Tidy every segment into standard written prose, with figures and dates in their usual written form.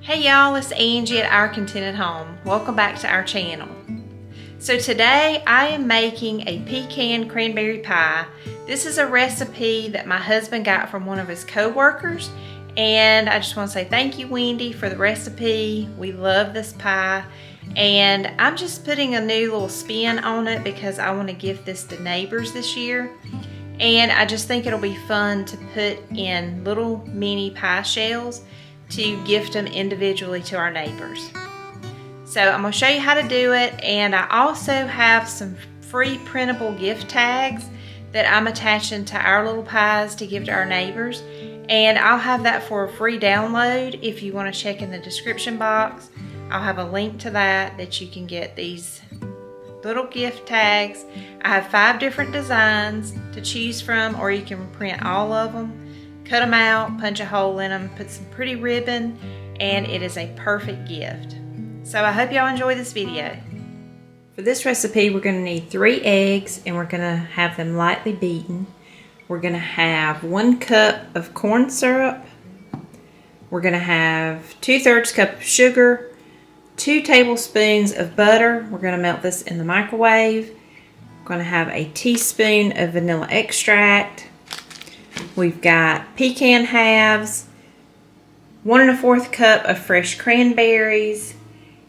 Hey y'all, it's Angie at Our Contented Home. Welcome back to our channel. So today I am making a pecan cranberry pie. This is a recipe that my husband got from one of his co-workers, and I just want to say thank you, Wendy, for the recipe. We love this pie, and I'm just putting a new little spin on it because I want to gift this to neighbors this year. And I just think it'll be fun to put in little mini pie shells to gift them individually to our neighbors. So I'm going to show you how to do it, and I also have some free printable gift tags that I'm attaching to our little pies to give to our neighbors, and I'll have that for a free download. If you want to check in the description box, I'll have a link to that you can get these little gift tags. I have 5 different designs to choose from, or you can print all of them. Cut them out, punch a hole in them, put some pretty ribbon, and it is a perfect gift. So I hope y'all enjoy this video. For this recipe, we're going to need 3 eggs, and we're going to have them lightly beaten. We're going to have 1 cup of corn syrup. We're going to have 2/3 cup of sugar, 2 tablespoons of butter. We're going to melt this in the microwave. We're going to have a teaspoon of vanilla extract. We've got pecan halves, 1 1/4 cup of fresh cranberries,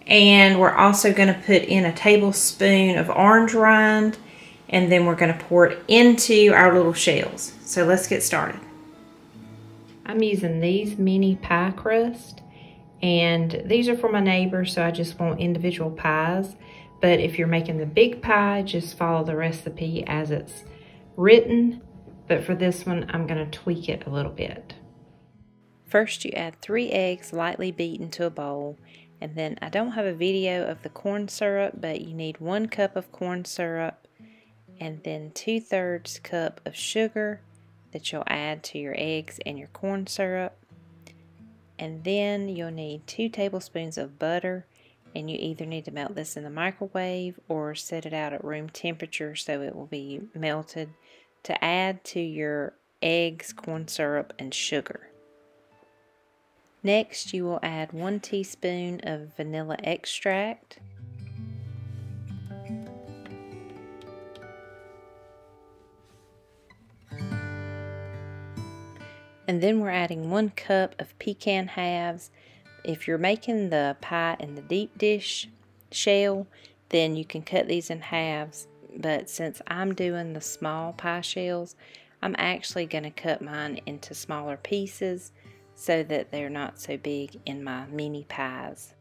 and we're also going to put in a tablespoon of orange rind, and then we're going to pour it into our little shells. So let's get started. I'm using these mini pie crust, and these are for my neighbors, so I just want individual pies. But if you're making the big pie, just follow the recipe as it's written. But for this one, I'm going to tweak it a little bit. First, you add 3 eggs lightly beaten to a bowl. And then I don't have a video of the corn syrup, but you need 1 cup of corn syrup. And then 2/3 cup of sugar that you'll add to your eggs and your corn syrup. And then you'll need 2 tablespoons of butter. And you either need to melt this in the microwave or set it out at room temperature so it will be melted, to add to your eggs, corn syrup, and sugar. Next, you will add 1 teaspoon of vanilla extract. And then we're adding 1 cup of pecan halves. If you're making the pie in the deep dish shell, then you can cut these in halves. But since I'm doing the small pie shells, I'm actually going to cut mine into smaller pieces so that they're not so big in my mini pies.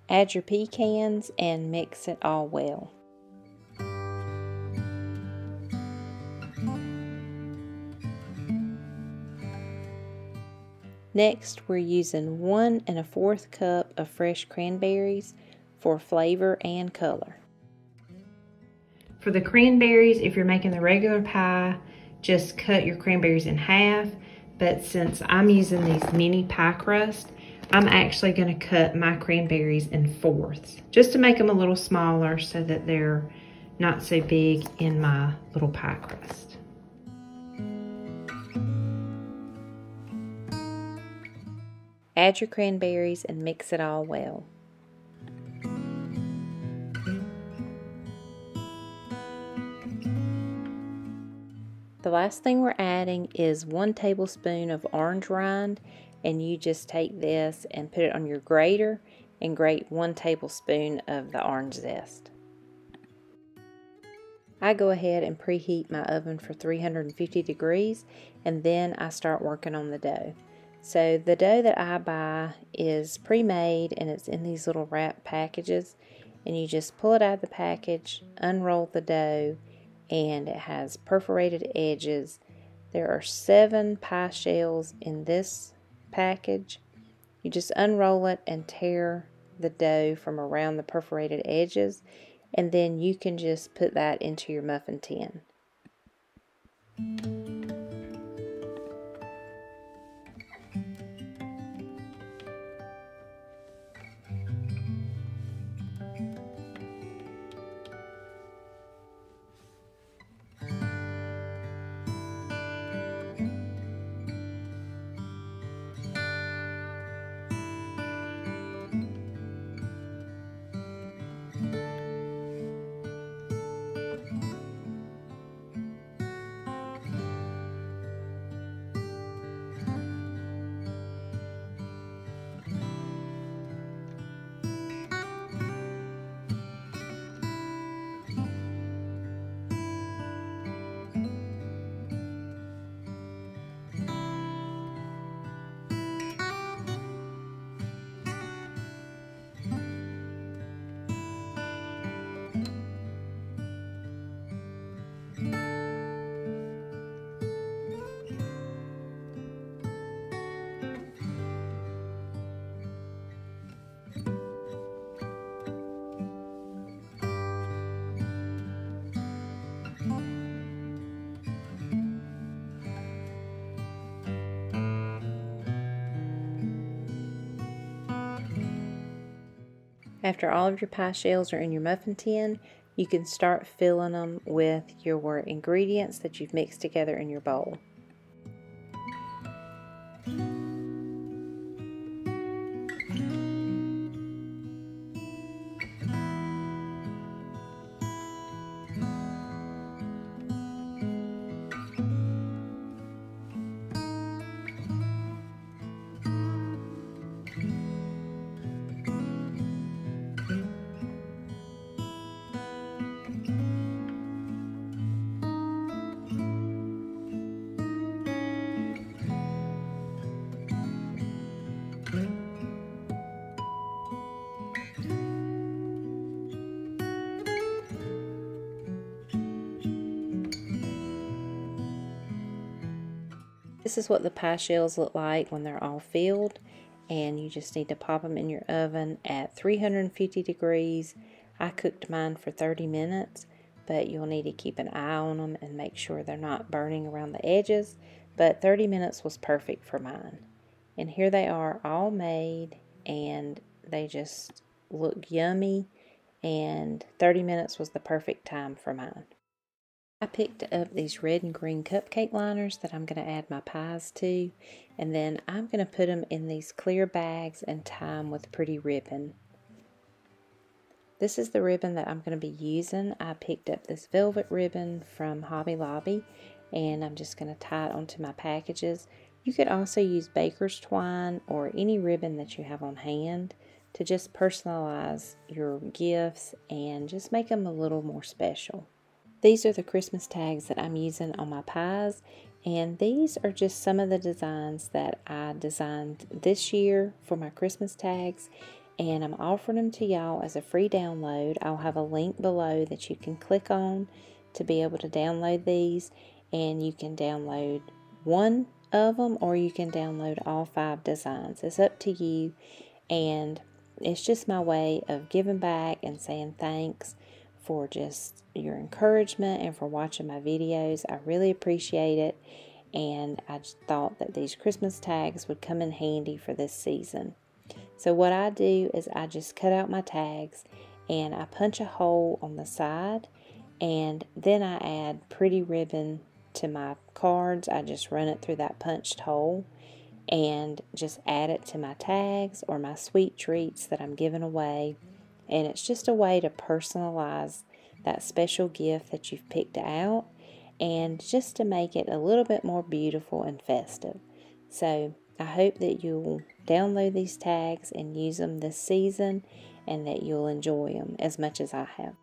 Add your pecans and mix it all well. Next, we're using 1 1/4 cup of fresh cranberries for flavor and color. For the cranberries, if you're making the regular pie, just cut your cranberries in half. But since I'm using these mini pie crust, I'm actually going to cut my cranberries in 4ths, just to make them a little smaller so that they're not so big in my little pie crust. Add your cranberries and mix it all well. The last thing we're adding is 1 tablespoon of orange rind, and you just take this and put it on your grater and grate 1 tablespoon of the orange zest. I go ahead and preheat my oven for 350 degrees, and then I start working on the dough. So the dough that I buy is pre-made, and it's in these little wrap packages, and you just pull it out of the package, unroll the dough, and it has perforated edges. There are 7 pie shells in this package. You just unroll it and tear the dough from around the perforated edges, and then you can just put that into your muffin tin. After all of your pie shells are in your muffin tin, you can start filling them with your ingredients that you've mixed together in your bowl. This is what the pie shells look like when they're all filled, and you just need to pop them in your oven at 350 degrees. I cooked mine for 30 minutes, but you'll need to keep an eye on them and make sure they're not burning around the edges, but 30 minutes was perfect for mine. And here they are all made, and they just look yummy, and 30 minutes was the perfect time for mine. I picked up these red and green cupcake liners that I'm going to add my pies to, and then I'm going to put them in these clear bags and tie them with pretty ribbon. This is the ribbon that I'm going to be using. I picked up this velvet ribbon from Hobby Lobby, and I'm just going to tie it onto my packages. You could also use baker's twine or any ribbon that you have on hand to just personalize your gifts and just make them a little more special. These are the Christmas tags that I'm using on my pies, and these are just some of the designs that I designed this year for my Christmas tags, and I'm offering them to y'all as a free download. I'll have a link below that you can click on to be able to download these, and you can download one of them or you can download all 5 designs. It's up to you, and it's just my way of giving back and saying thanks for just your encouragement and for watching my videos. I really appreciate it, and I just thought that these Christmas tags would come in handy for this season. So what I do is I just cut out my tags and I punch a hole on the side, and then I add pretty ribbon to my cards. I just run it through that punched hole and just add it to my tags or my sweet treats that I'm giving away. And it's just a way to personalize that special gift that you've picked out, and just to make it a little bit more beautiful and festive. So I hope that you'll download these tags and use them this season, and that you'll enjoy them as much as I have.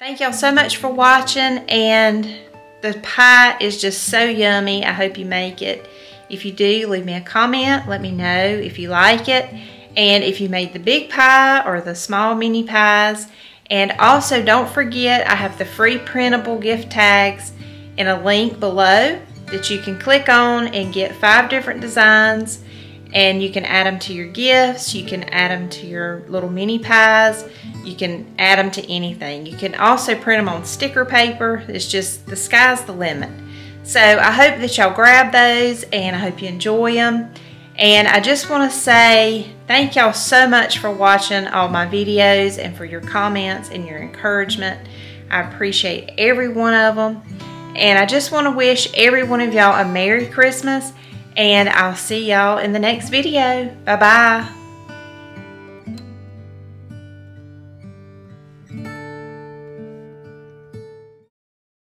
Thank y'all so much for watching, and the pie is just so yummy. I hope you make it. If you do, leave me a comment. Let me know if you like it, and if you made the big pie or the small mini pies. And also, don't forget, I have the free printable gift tags in a link below that you can click on and get 5 different designs, and you can add them to your gifts. You can add them to your little mini pies. You can add them to anything. You can also print them on sticker paper. It's just, the sky's the limit. So I hope that y'all grab those, and I hope you enjoy them. And I just want to say thank y'all so much for watching all my videos and for your comments and your encouragement. I appreciate every one of them. And I just want to wish every one of y'all a Merry Christmas, and I'll see y'all in the next video. Bye-bye.